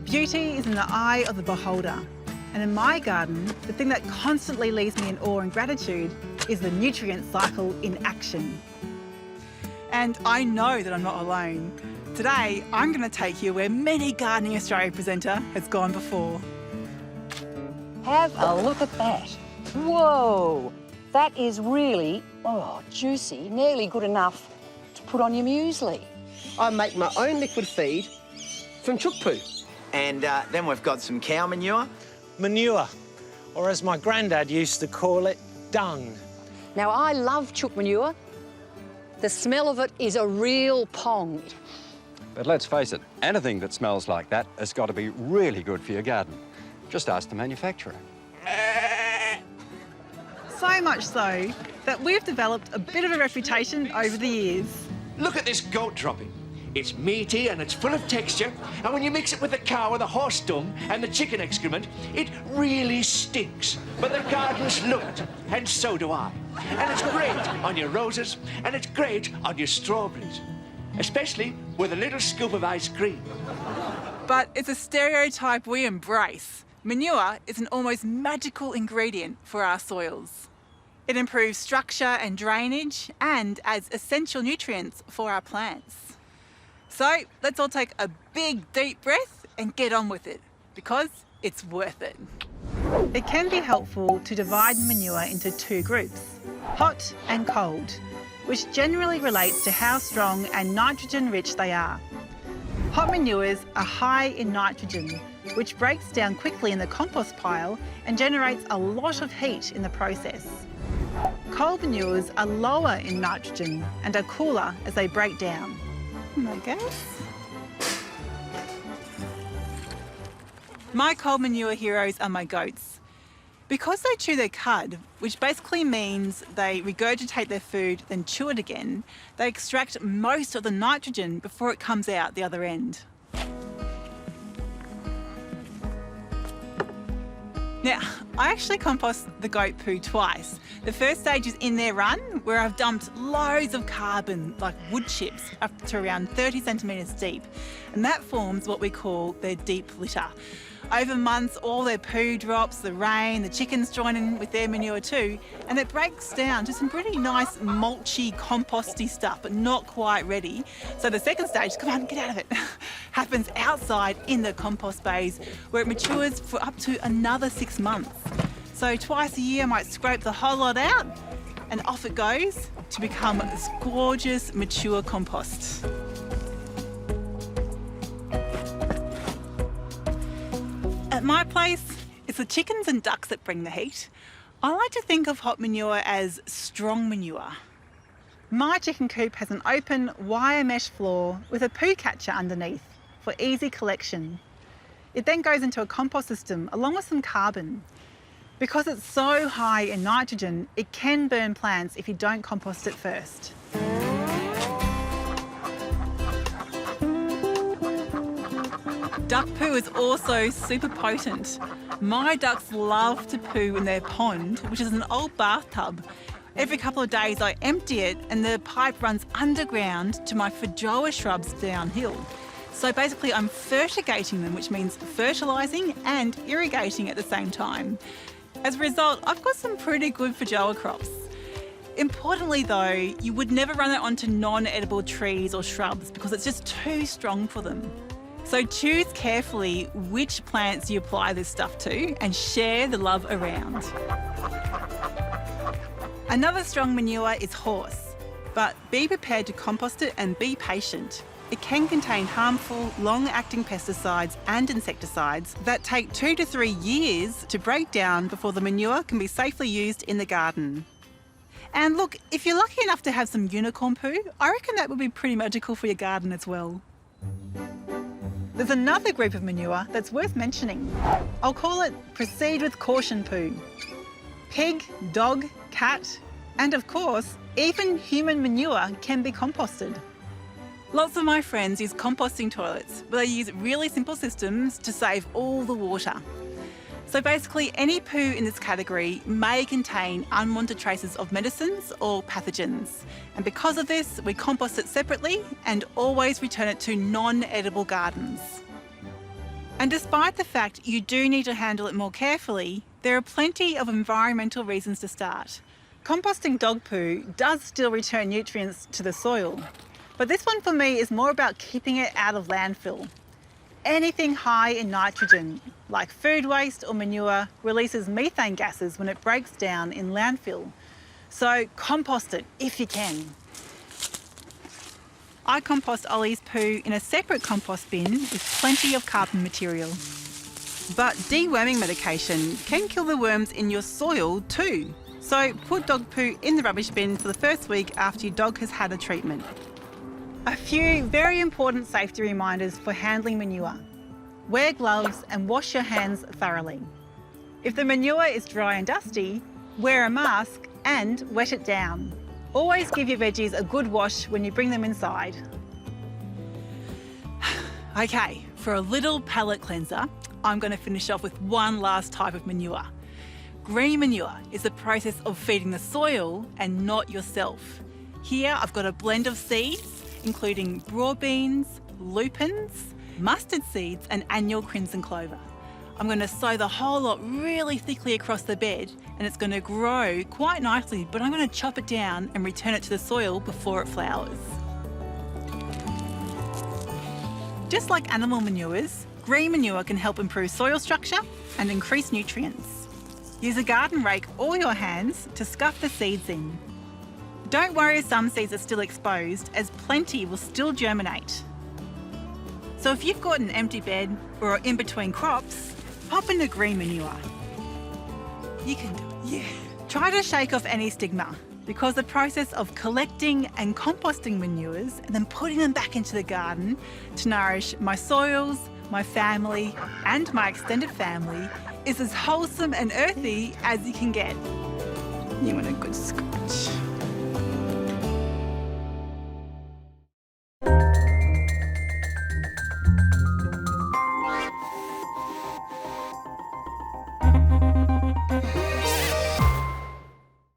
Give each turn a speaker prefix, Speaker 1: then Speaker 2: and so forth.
Speaker 1: Beauty is in the eye of the beholder. And in my garden, the thing that constantly leaves me in awe and gratitude is the nutrient cycle in action. And I know that I'm not alone. Today, I'm going to take you where many Gardening Australia presenter has gone before.
Speaker 2: Have a look at that. Whoa, that is really, juicy, nearly good enough to put on your muesli.
Speaker 3: I make my own liquid feed from chook poo.
Speaker 4: And then we've got some cow manure.
Speaker 5: Manure, or as my granddad used to call it, dung.
Speaker 2: Now, I love chook manure. The smell of it is a real pong.
Speaker 6: But let's face it, anything that smells like that has got to be really good for your garden. Just ask the manufacturer.
Speaker 1: So much so that we've developed a bit of a reputation over the years.
Speaker 7: Look at this goat dropping. It's meaty and it's full of texture, and when you mix it with the cow or the horse dung and the chicken excrement, it really stinks. But the gardens love it, and so do I. And it's great on your roses, and it's great on your strawberries, especially with a little scoop of ice cream.
Speaker 1: But it's a stereotype we embrace. Manure is an almost magical ingredient for our soils. It improves structure and drainage and adds essential nutrients for our plants. So let's all take a big deep breath and get on with it, because it's worth it. It can be helpful to divide manure into two groups, hot and cold, which generally relates to how strong and nitrogen rich they are. Hot manures are high in nitrogen, which breaks down quickly in the compost pile and generates a lot of heat in the process. Cold manures are lower in nitrogen and are cooler as they break down. I guess. My cold manure heroes are my goats. Because they chew their cud, which basically means they regurgitate their food, then chew it again, they extract most of the nitrogen before it comes out the other end. Now, I actually compost the goat poo twice. The first stage is in their run, where I've dumped loads of carbon, like wood chips, up to around 30 centimetres deep. And that forms what we call their deep litter. Over months, all their poo drops, the rain, the chickens join in with their manure too, and it breaks down to some pretty nice mulchy, composty stuff, but not quite ready. So the second stage, come on, get out of it, happens outside in the compost bays, where it matures for up to another 6 months. So twice a year I might scrape the whole lot out, and off it goes to become this gorgeous, mature compost. At my place, it's the chickens and ducks that bring the heat. I like to think of hot manure as strong manure. My chicken coop has an open wire mesh floor with a poo catcher underneath for easy collection. It then goes into a compost system along with some carbon. Because it's so high in nitrogen, it can burn plants if you don't compost it first. Duck poo is also super potent. My ducks love to poo in their pond, which is an old bathtub. Every couple of days I empty it and the pipe runs underground to my feijoa shrubs downhill. So basically I'm fertigating them, which means fertilising and irrigating at the same time. As a result, I've got some pretty good feijoa crops. Importantly though, you would never run it onto non-edible trees or shrubs because it's just too strong for them. So choose carefully which plants you apply this stuff to and share the love around. Another strong manure is horse, but be prepared to compost it and be patient. It can contain harmful, long-acting pesticides and insecticides that take 2 to 3 years to break down before the manure can be safely used in the garden. And look, if you're lucky enough to have some unicorn poo, I reckon that would be pretty magical for your garden as well. There's another group of manure that's worth mentioning. I'll call it proceed with caution poo. Pig, dog, cat, and of course, even human manure can be composted. Lots of my friends use composting toilets, where they use really simple systems to save all the water. So basically, any poo in this category may contain unwanted traces of medicines or pathogens. And because of this, we compost it separately and always return it to non-edible gardens. And despite the fact you do need to handle it more carefully, there are plenty of environmental reasons to start. Composting dog poo does still return nutrients to the soil, but this one for me is more about keeping it out of landfill. Anything high in nitrogen, like food waste or manure, releases methane gases when it breaks down in landfill. So compost it if you can. I compost Ollie's poo in a separate compost bin with plenty of carbon material. But deworming medication can kill the worms in your soil too. So put dog poo in the rubbish bin for the first week after your dog has had a treatment. A few very important safety reminders for handling manure. Wear gloves and wash your hands thoroughly. If the manure is dry and dusty, wear a mask and wet it down. Always give your veggies a good wash when you bring them inside. Okay, for a little palate cleanser, I'm going to finish off with one last type of manure. Green manure is the process of feeding the soil and not yourself. Here I've got a blend of seeds, including broad beans, lupins, mustard seeds and annual crimson clover. I'm going to sow the whole lot really thickly across the bed and it's going to grow quite nicely, but I'm going to chop it down and return it to the soil before it flowers. Just like animal manures, green manure can help improve soil structure and increase nutrients. Use a garden rake or your hands to scuff the seeds in. Don't worry if some seeds are still exposed, as plenty will still germinate. So if you've got an empty bed or are in between crops, pop in the green manure. You can do it, yeah. Try to shake off any stigma, because the process of collecting and composting manures and then putting them back into the garden to nourish my soils, my family and my extended family is as wholesome and earthy as you can get. You want a good scratch.